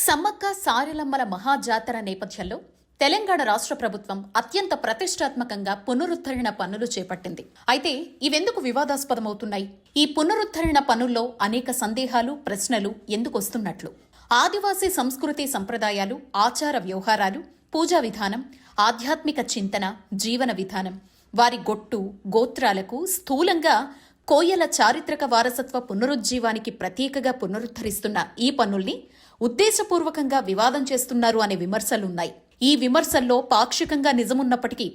సమ్మక్క సారలమ్మల మహాజాతర నేపథ్యంలో తెలంగాణ రాష్ట్ర ప్రభుత్వం అత్యంత ప్రతిష్టాత్మకంగా పునరుద్ధరణ పనులు చేపట్టింది. అయితే ఇవెందుకు వివాదాస్పదమవుతున్నాయి? ఈ పునరుద్ధరణ పనుల్లో అనేక సందేహాలు, ప్రశ్నలు ఎందుకు వస్తున్నట్లు? ఆదివాసీ సంస్కృతి సంప్రదాయాలు, ఆచార వ్యవహారాలు, పూజా విధానం, ఆధ్యాత్మిక చింతన, జీవన విధానం, వారి గొట్టు గోత్రాలకు స్థూలంగా కోయల చారిత్రక వారసత్వ పునరుజ్జీవానికి ప్రతీకగా పునరుద్ధరిస్తున్న ఈ పనుల్ని ఉద్దేశపూర్వకంగా వివాదం చేస్తున్నారు అనే విమర్శలున్నాయి. ఈ విమర్శల్లో పాక్షికంగా నిజమున్నప్పటికీ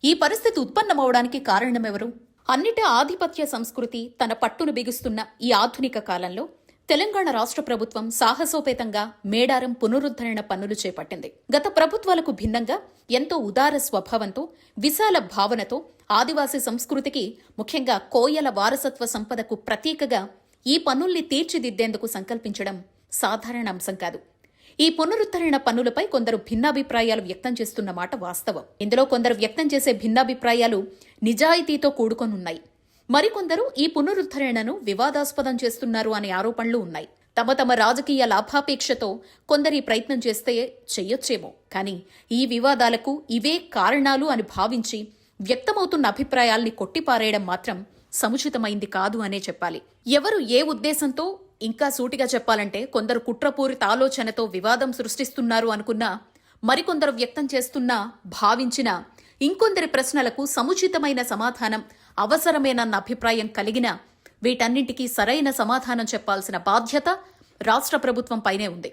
ఈ పరిస్థితి ఉత్పన్నమవడానికి కారణమెవరు? అన్నిటి ఆధిపత్య సంస్కృతి తన పట్టును బిగుస్తున్న ఈ ఆధునిక కాలంలో తెలంగాణ రాష్ట్ర ప్రభుత్వం సాహసోపేతంగా మేడారం పునరుద్ధరణ పనులు చేపట్టింది. గత ప్రభుత్వాలకు భిన్నంగా ఎంతో ఉదార స్వభావంతో, విశాల భావనతో ఆదివాసీ సంస్కృతికి, ముఖ్యంగా కోయల వారసత్వ సంపదకు ప్రతీకగా ఈ పనుల్ని తీర్చిదిద్దేందుకు సంకల్పించడం సాధారణ అంశం కాదు. ఈ పునరుద్ధరణ పనులపై కొందరు భిన్నాభిప్రాయాలు వ్యక్తం చేస్తున్న మాట వాస్తవం. ఇందులో కొందరు వ్యక్తం చేసే భిన్నాభిప్రాయాలు నిజాయితీతో కూడుకొనున్నాయి. మరికొందరు ఈ పునరుద్ధరణను వివాదాస్పదం చేస్తున్నారు అనే ఆరోపణలు ఉన్నాయి. తమ రాజకీయ లాభాపేక్షతో కొందరు ఈ ప్రయత్నం చేస్తే చెయ్యొచ్చేమో, కానీ ఈ వివాదాలకు ఇవే కారణాలు అని భావించి వ్యక్తమవుతున్న అభిప్రాయాల్ని కొట్టిపారేయడం మాత్రం సముచితమైంది కాదు అనే చెప్పాలి. ఎవరు ఏ ఉద్దేశంతో, ఇంకా సూటిగా చెప్పాలంటే కొందరు కుట్రపూరిత ఆలోచనతో వివాదం సృష్టిస్తున్నారు అనుకున్నా, మరికొందరు వ్యక్తం చేస్తున్నా, భావించినా, ఇంకొందరి ప్రశ్నలకు సముచితమైన సమాధానం అవసరమేనన్న అభిప్రాయం కలిగినా వీటన్నింటికీ సరైన సమాధానం చెప్పాల్సిన బాధ్యత రాష్ట్ర ప్రభుత్వం పైనే ఉంది.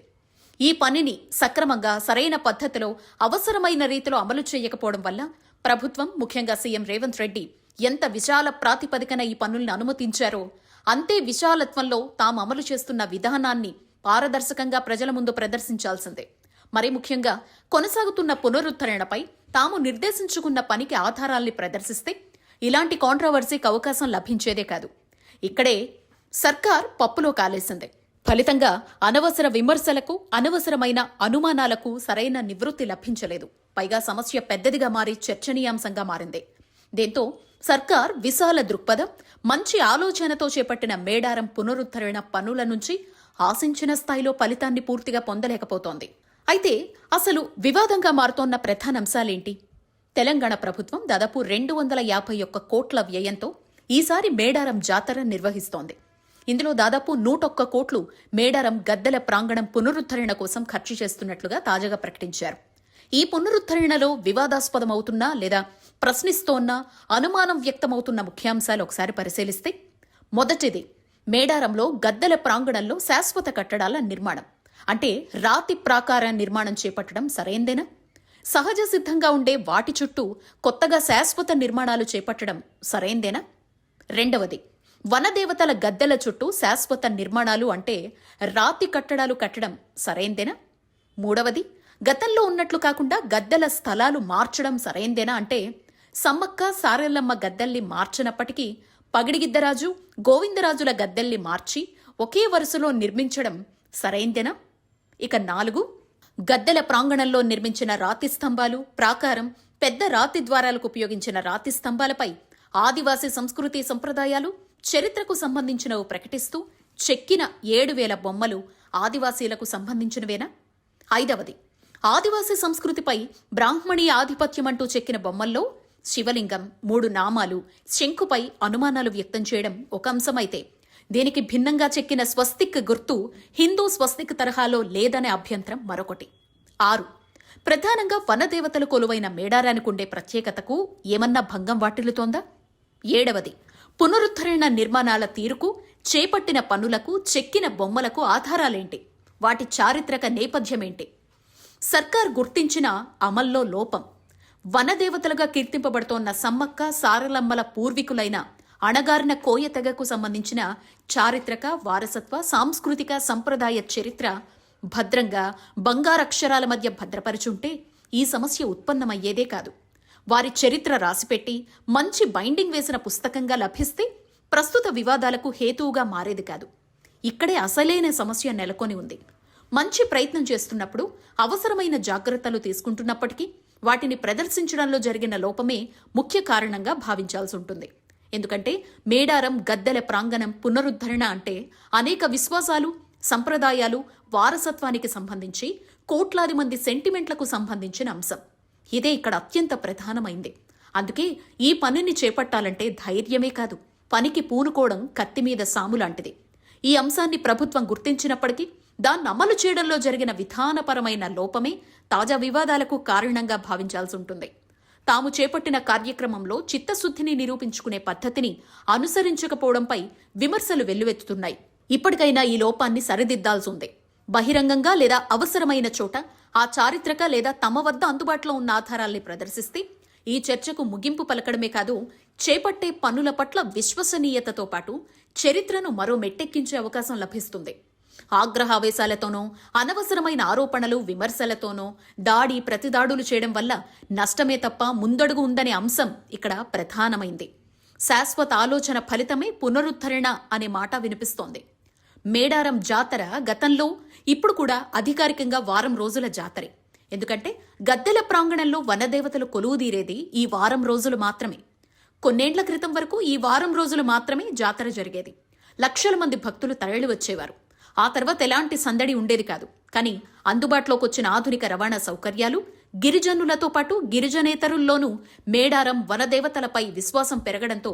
ఈ పనిని సక్రమంగా, సరైన పద్ధతిలో, అవసరమైన రీతిలో అమలు చేయకపోవడం వల్ల ప్రభుత్వం, ముఖ్యంగా సీఎం రేవంత్ రెడ్డి ఎంత విశాల ప్రాతిపదికన ఈ పనుల్ని అనుమతించారో అంతే విశాలత్వంలో తాము అమలు చేస్తున్న విధానాన్ని పారదర్శకంగా ప్రజల ముందు ప్రదర్శించాల్సిందే. మరి ముఖ్యంగా కొనసాగుతున్న పునరుద్ధరణపై తాము నిర్దేశించుకున్న పనికి ఆధారాల్ని ప్రదర్శిస్తే ఇలాంటి కాంట్రవర్సీకి అవకాశం లభించేదే కాదు. ఇక్కడే సర్కార్ పప్పులో కాలేసింది. ఫలితంగా అనవసర విమర్శలకు, అనవసరమైన అనుమానాలకు సరైన నివృత్తి లభించలేదు. పైగా సమస్య పెద్దదిగా మారి చర్చనీయాంశంగా మారింది. దీంతో సర్కార్ విశాల దృక్పథం, మంచి ఆలోచనతో చేపట్టిన మేడారం పునరుద్ధరణ పనుల నుంచి ఆశించిన స్థాయిలో ఫలితాన్ని పూర్తిగా పొందలేకపోతోంది. అయితే అసలు వివాదంగా మారుతోన్న ప్రధాన అంశాలేంటి? తెలంగాణ ప్రభుత్వం దాదాపు 251 కోట్ల వ్యయంతో ఈసారి మేడారం జాతర నిర్వహిస్తోంది. ఇందులో దాదాపు 101 కోట్లు మేడారం గద్దెల ప్రాంగణం పునరుద్ధరణ కోసం ఖర్చు చేస్తున్నట్లుగా తాజాగా ప్రకటించారు. ఈ పునరుద్ధరణలో వివాదాస్పదమవుతున్నా లేదా ప్రశ్నిస్తోన్నా, అనుమానం వ్యక్తమవుతున్న ముఖ్యాంశాలు ఒకసారి పరిశీలిస్తే, మొదటిది మేడారంలో గద్దెల ప్రాంగణంలో శాశ్వత కట్టడాల నిర్మాణం. అంటే రాతి ప్రాకార నిర్మాణం చేపట్టడం సరైందేనా? సహజ సిద్ధంగా ఉండే వాటి చుట్టూ కొత్తగా శాశ్వత నిర్మాణాలు చేపట్టడం సరైందేనా? రెండవది, వనదేవతల గద్దెల చుట్టూ శాశ్వత నిర్మాణాలు అంటే రాతి కట్టడాలు కట్టడం సరైందేనా? మూడవది, గతంలో ఉన్నట్లు కాకుండా గద్దెల స్థలాలు మార్చడం సరైందేనా? అంటే సమ్మక్క సారలమ్మ గద్దెల్ని మార్చినప్పటికీ పగిడిగిద్దరాజు, గోవిందరాజుల గద్దెల్ని మార్చి ఒకే వరుసలో నిర్మించడం సరైందేనా? ఇక 4, గద్దెల ప్రాంగణంలో నిర్మించిన రాతి స్తంభాలు, ప్రాకారం, పెద్ద రాతి ద్వారాలకు ఉపయోగించిన రాతి స్తంభాలపై ఆదివాసీ సంస్కృతి సంప్రదాయాలు, చరిత్రకు సంబంధించినవి ప్రకటిస్తూ చెక్కిన 7,000 బొమ్మలు ఆదివాసీలకు సంబంధించినవేనా? 5వది, ఆదివాసీ సంస్కృతిపై బ్రాహ్మణీ ఆధిపత్యమంటూ చెక్కిన బొమ్మల్లో శివలింగం, 3 నామాలు, శంఖుపై అనుమానాలు వ్యక్తం చేయడం ఒక అంశమైతే, దీనికి భిన్నంగా చెక్కిన స్వస్తిక్ గుర్తు హిందూ స్వస్తిక్ తరహాలో లేదనే అభ్యంతరం మరొకటి. 6, ప్రధానంగా వనదేవతలు కొలువైన మేడారానికుండే ప్రత్యేకతకు ఏమన్నా భంగం వాటిల్లుతోందా? 7వది, పునరుద్ధరణ నిర్మాణాల తీరుకు, చేపట్టిన పనులకు, చెక్కిన బొమ్మలకు ఆధారాలేంటి? వాటి చారిత్రక నేపథ్యమేంటి? సర్కార్ గుర్తించిన అమల్లో లోపం. వనదేవతలుగా కీర్తింపబడుతోన్న సమ్మక్క సారలమ్మల పూర్వీకులైన అణగారిన కోయ తెగకు సంబంధించిన చారిత్రక, వారసత్వ, సాంస్కృతిక, సంప్రదాయ చరిత్ర భద్రంగా బంగారక్షరాల మధ్య భద్రపరుచుంటే ఈ సమస్య ఉత్పన్నమయ్యేదే కాదు. వారి చరిత్ర రాసిపెట్టి మంచి బైండింగ్ వేసిన పుస్తకంగా లభిస్తే ప్రస్తుత వివాదాలకు హేతువుగా మారేది కాదు. ఇక్కడే అసలైన సమస్య నెలకొని ఉంది. మంచి ప్రయత్నం చేస్తున్నప్పుడు అవసరమైన జాగ్రత్తలు తీసుకుంటున్నప్పటికీ వాటిని ప్రదర్శించడంలో జరిగిన లోపమే ముఖ్య కారణంగా భావించాల్సి ఉంటుంది. ఎందుకంటే మేడారం గద్దెల ప్రాంగణం పునరుద్ధరణ అంటే అనేక విశ్వాసాలు, సంప్రదాయాలు, వారసత్వానికి సంబంధించి కోట్లాది మంది సెంటిమెంట్లకు సంబంధించిన అంశం. ఇదే ఇక్కడ అత్యంత ప్రధానమైంది. అందుకే ఈ పనిని చేపట్టాలంటే ధైర్యమే కాదు, పనికి పూనుకోవడం కత్తిమీద సాము లాంటిది. ఈ అంశాన్ని ప్రభుత్వం గుర్తించినప్పటికీ దాన్ని అమలు చేయడంలో జరిగిన విధానపరమైన లోపమే తాజా వివాదాలకు కారణంగా భావించాల్సి ఉంటుంది. తాము చేపట్టిన కార్యక్రమంలో చిత్తశుద్ధిని నిరూపించుకునే పద్ధతిని అనుసరించకపోవడంపై విమర్శలు వెల్లువెత్తుతున్నాయి. ఇప్పటికైనా ఈ లోపాన్ని సరిదిద్దాల్సి ఉంది. బహిరంగంగా లేదా అవసరమైన చోట ఆ చారిత్రక లేదా తమ వద్ద అందుబాటులో ఉన్న ఆధారాల్ని ప్రదర్శిస్తే ఈ చర్చకు ముగింపు పలకడమే కాదు, చేపట్టే పనుల పట్ల విశ్వసనీయతతో పాటు చరిత్రను మరో మెట్టెక్కించే అవకాశం లభిస్తుంది. ఆగ్రహావేశాలతోనో, అనవసరమైన ఆరోపణలు, విమర్శలతోనో దాడి ప్రతిదాడులు చేయడం వల్ల నష్టమే తప్ప ముందడుగు ఉందనే అంశం ఇక్కడ ప్రధానమైంది. శాశ్వత ఆలోచన ఫలితమే పునరుద్ధరణ అనే మాట వినిపిస్తోంది. మేడారం జాతర గతంలో, ఇప్పుడు కూడా అధికారికంగా వారం రోజుల జాతరే. ఎందుకంటే గద్దెల ప్రాంగణంలో వనదేవతలు కొలువుదీరేది ఈ వారం రోజులు మాత్రమే. కొన్నేండ్ల క్రితం వరకు ఈ వారం రోజులు మాత్రమే జాతర జరిగేది. లక్షల మంది భక్తులు తరలి వచ్చేవారు. ఆ తర్వాత ఎలాంటి సందడి ఉండేది కాదు. కానీ అందుబాటులోకి వచ్చిన ఆధునిక రవాణా సౌకర్యాలు, గిరిజనులతో పాటు గిరిజనేతరుల్లోనూ మేడారం వనదేవతలపై విశ్వాసం పెరగడంతో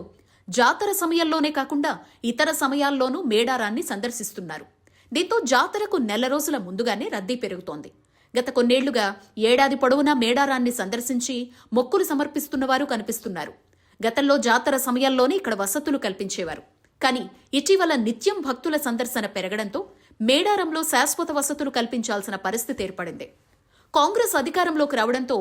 జాతర సమయంలోనే కాకుండా ఇతర సమయాల్లోనూ మేడారాన్ని సందర్శిస్తున్నారు. దీంతో జాతరకు నెల రోజుల ముందుగానే రద్దీ పెరుగుతోంది. గత కొన్నేళ్లుగా ఏడాది పొడవునా మేడారాన్ని సందర్శించి మొక్కులు సమర్పిస్తున్నవారు కనిపిస్తున్నారు. గతంలో జాతర సమయాల్లోనే ఇక్కడ వసతులు కల్పించేవారు. కానీ ఇటీవల నిత్యం భక్తుల సందర్శన పెరగడంతో మేడారంలో శాశ్వత వసతులు కల్పించాల్సిన పరిస్థితి ఏర్పడింది. కాంగ్రెస్ అధికారంలోకి రావడంతో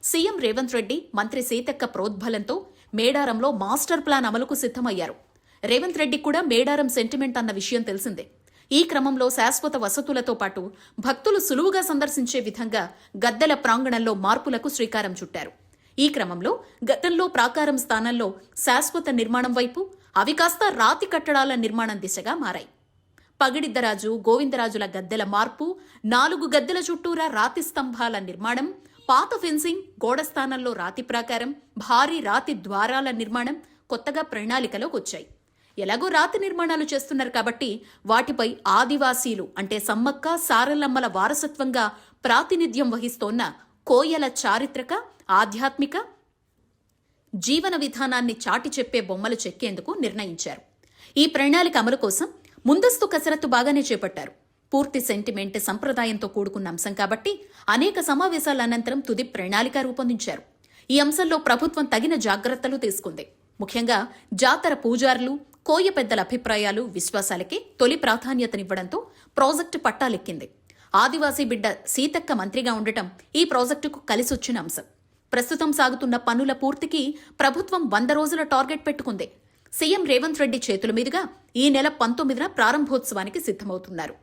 సీఎం రేవంత్ రెడ్డి, మంత్రి సీతక్క ప్రోద్బలంతో మేడారంలో మాస్టర్ ప్లాన్ అమలుకు సిద్ధమయ్యారు. రేవంత్ రెడ్డి కూడా మేడారం సెంటిమెంట్ అన్న విషయం తెలిసిందే. ఈ క్రమంలో శాశ్వత వసతులతో పాటు భక్తులు సులువుగా సందర్శించే విధంగా గద్దెల ప్రాంగణంలో మార్పులకు శ్రీకారం చుట్టారు. ఈ క్రమంలో గతంలో ప్రాకారం స్థానంలో శాశ్వత నిర్మాణం వైపు, అవి కాస్త రాతి కట్టడాల నిర్మాణం దిశగా మారాయి. పగిడిద్దరాజు, గోవిందరాజుల గద్దెల మార్పు, 4 గద్దెల చుట్టూరా రాతి స్తంభాల నిర్మాణం, పాత ఫెన్సింగ్, గోడ స్థానంలో రాతి ప్రాకారం, భారీ రాతి ద్వారాల నిర్మాణం కొత్తగా ప్రణాళికలోకి వచ్చాయి. ఎలాగో రాతి నిర్మాణాలు చేస్తున్నారు కాబట్టి వాటిపై ఆదివాసీలు అంటే సమ్మక్క, సారలమ్మల వారసత్వంగా ప్రాతినిధ్యం వహిస్తోన్న కోయల చారిత్రక, ఆధ్యాత్మిక జీవన విధానాన్ని చాటి చెప్పే బొమ్మలు చెక్కేందుకు నిర్ణయించారు. ఈ ప్రణాళిక అమలు కోసం ముందస్తు కసరత్తు బాగానే చేపట్టారు. పూర్తి సెంటిమెంట్, సంప్రదాయంతో కూడుకున్న అంశం కాబట్టి అనేక సమావేశాల అనంతరం తుది ప్రణాళిక రూపొందించారు. ఈ అంశంలో ప్రభుత్వం తగిన జాగ్రత్తలు తీసుకుంది. ముఖ్యంగా జాతర పూజారులు, కోయ పెద్దల అభిప్రాయాలు, విశ్వాసాలకే తొలి ప్రాధాన్యతనివ్వడంతో ప్రాజెక్టు పట్టాలెక్కింది. ఆదివాసీ బిడ్డ సీతక్క మంత్రిగా ఉండటం ఈ ప్రాజెక్టుకు కలిసొచ్చిన అంశం. ప్రస్తుతం సాగుతున్న పనుల పూర్తికి ప్రభుత్వం 100 రోజుల టార్గెట్ పెట్టుకుంది. సీఎం రేవంత్ రెడ్డి చేతుల మీదుగా ఈ నెల 19న ప్రారంభోత్సవానికి సిద్ధమవుతున్నారు.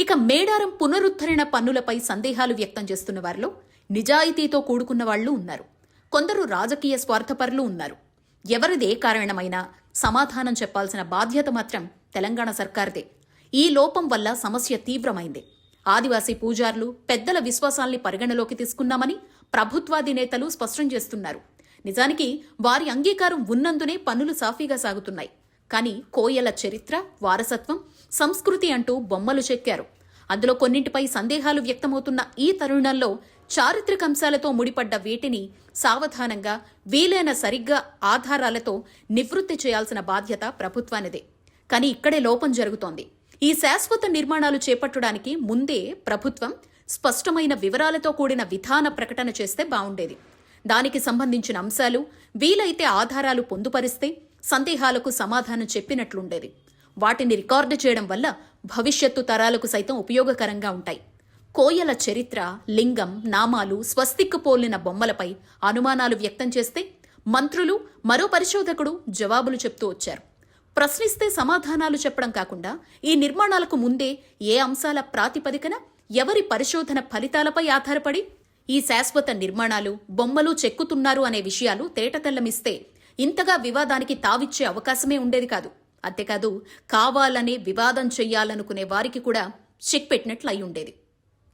ఇక మేడారం పునరుద్ధరణ పన్నులపై సందేహాలు వ్యక్తం చేస్తున్న వారిలో నిజాయితీతో కూడుకున్న వాళ్లు ఉన్నారు. కొందరు రాజకీయ స్వార్థపరులు ఉన్నారు. ఎవరిదే కారణమైనా సమాధానం చెప్పాల్సిన బాధ్యత మాత్రం తెలంగాణ సర్కార్దే. ఈ లోపం వల్ల సమస్య తీవ్రమైంది. ఆదివాసీ పూజారులు, పెద్దల విశ్వాసాల్ని పరిగణలోకి తీసుకున్నామని ప్రభుత్వాధినేతలు స్పష్టం చేస్తున్నారు. నిజానికి వారి అంగీకారం ఉన్నందునే పనులు సాఫీగా సాగుతున్నాయి. కానీ కోయల చరిత్ర, వారసత్వం, సంస్కృతి అంటూ బొమ్మలు చెక్కారు. అందులో కొన్నింటిపై సందేహాలు వ్యక్తమవుతున్న ఈ తరుణంలో చారిత్రక అంశాలతో ముడిపడ్డ వీటిని సావధానంగా, వీలైన సరిగ్గా ఆధారాలతో నివృత్తి చేయాల్సిన బాధ్యత ప్రభుత్వానిదే. కానీ ఇక్కడే లోపం జరుగుతోంది. ఈ శాశ్వత నిర్మాణాలు చేపట్టడానికి ముందే ప్రభుత్వం స్పష్టమైన వివరాలతో కూడిన విధాన ప్రకటన చేస్తే బావుండేది. దానికి సంబంధించిన అంశాలు, వీలైతే ఆధారాలు పొందుపరిస్తే సందేహాలకు సమాధానం చెప్పినట్లుండేది. వాటిని రికార్డు చేయడం వల్ల భవిష్యత్తు తరాలకు సైతం ఉపయోగకరంగా ఉంటాయి. కోయల చరిత్ర, లింగం, నామాలు, స్వస్తిక్కు పోలిన బొమ్మలపై అనుమానాలు వ్యక్తం చేస్తే మంత్రులు, మరో పరిశోధకుడు జవాబులు చెప్తూ వచ్చారు. ప్రశ్నిస్తే సమాధానాలు చెప్పడం కాకుండా ఈ నిర్మాణాలకు ముందే ఏ అంశాల ప్రాతిపదికన, ఎవరి పరిశోధన ఫలితాలపై ఆధారపడి ఈ శాశ్వత నిర్మాణాలు, బొమ్మలు చెక్కుతున్నారు అనే విషయాలు తేటతెల్లమిస్తే ఇంతగా వివాదానికి తావిచ్చే అవకాశమే ఉండేది కాదు. అంతేకాదు, కావాలనే వివాదం చెయ్యాలనుకునే వారికి కూడా చెక్ పెట్టినట్లు అయి ఉండేది.